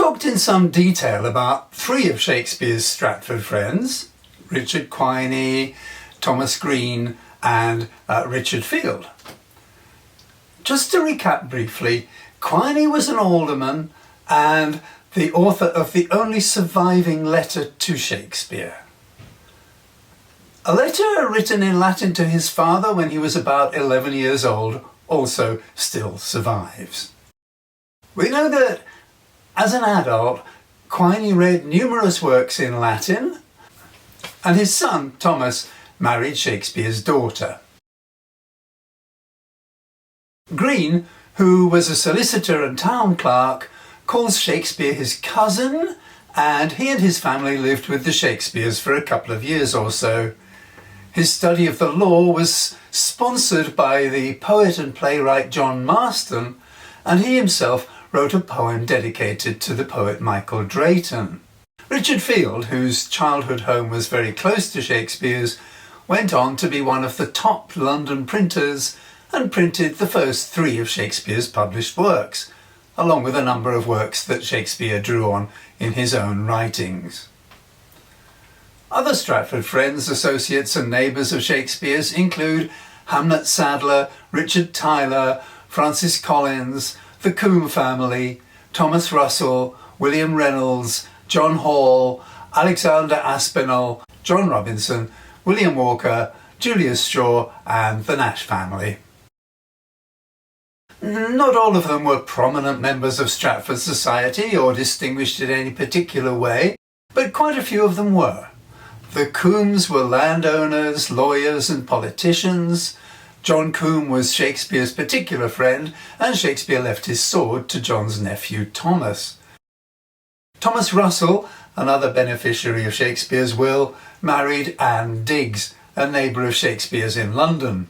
talked in some detail about three of Shakespeare's Stratford friends, Richard Quiney, Thomas Green and Richard Field. Just to recap briefly, Quiney was an alderman and the author of the only surviving letter to Shakespeare. A letter written in Latin to his father when he was about 11 years old also still survives. We know that as an adult, Quiney read numerous works in Latin, and his son, Thomas, married Shakespeare's daughter. Green, who was a solicitor and town clerk, calls Shakespeare his cousin, and he and his family lived with the Shakespeares for a couple of years or so. His study of the law was sponsored by the poet and playwright John Marston, and he himself wrote a poem dedicated to the poet Michael Drayton. Richard Field, whose childhood home was very close to Shakespeare's, went on to be one of the top London printers and printed the first three of Shakespeare's published works, along with a number of works that Shakespeare drew on in his own writings. Other Stratford friends, associates and neighbours of Shakespeare's include Hamlet Sadler, Richard Tyler, Francis Collins, the Combe family, Thomas Russell, William Reynolds, John Hall, Alexander Aspinall, John Robinson, William Walker, Julius Shaw and the Nash family. Not all of them were prominent members of Stratford society or distinguished in any particular way, but quite a few of them were. The Combes were landowners, lawyers and politicians. John Combe was Shakespeare's particular friend, and Shakespeare left his sword to John's nephew Thomas. Thomas Russell, another beneficiary of Shakespeare's will, married Anne Digges, a neighbour of Shakespeare's in London.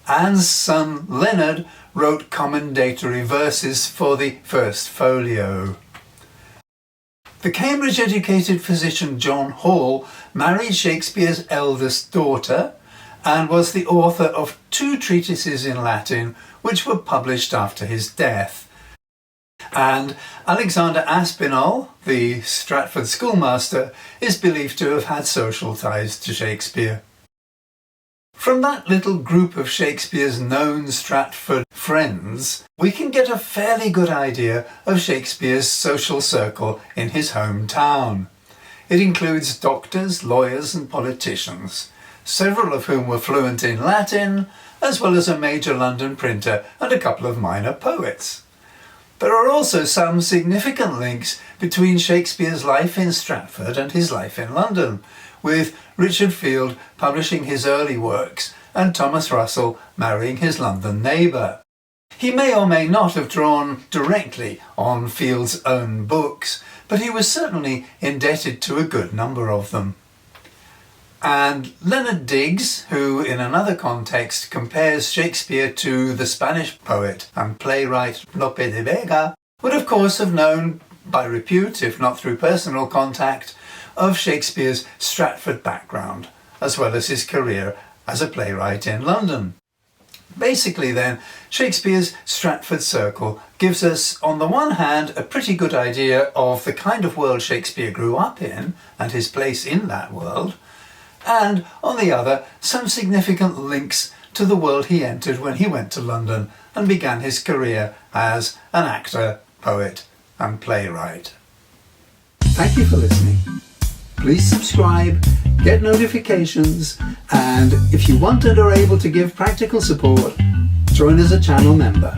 Anne's son Leonard wrote commendatory verses for the First Folio. The Cambridge-educated physician John Hall married Shakespeare's eldest daughter and was the author of two treatises in Latin which were published after his death. And Alexander Aspinall, the Stratford schoolmaster, is believed to have had social ties to Shakespeare. From that little group of Shakespeare's known Stratford friends, we can get a fairly good idea of Shakespeare's social circle in his hometown. It includes doctors, lawyers and politicians, several of whom were fluent in Latin, as well as a major London printer and a couple of minor poets. There are also some significant links between Shakespeare's life in Stratford and his life in London, with Richard Field publishing his early works and Thomas Russell marrying his London neighbour. He may or may not have drawn directly on Field's own books, but he was certainly indebted to a good number of them. And Leonard Digges, who in another context compares Shakespeare to the Spanish poet and playwright Lope de Vega, would of course have known by repute, if not through personal contact, of Shakespeare's Stratford background, as well as his career as a playwright in London. Basically then, Shakespeare's Stratford circle gives us, on the one hand, a pretty good idea of the kind of world Shakespeare grew up in and his place in that world, and on the other, some significant links to the world he entered when he went to London and began his career as an actor, poet and playwright. Thank you for listening. Please subscribe, get notifications, and if you want and are able to give practical support, join as a channel member.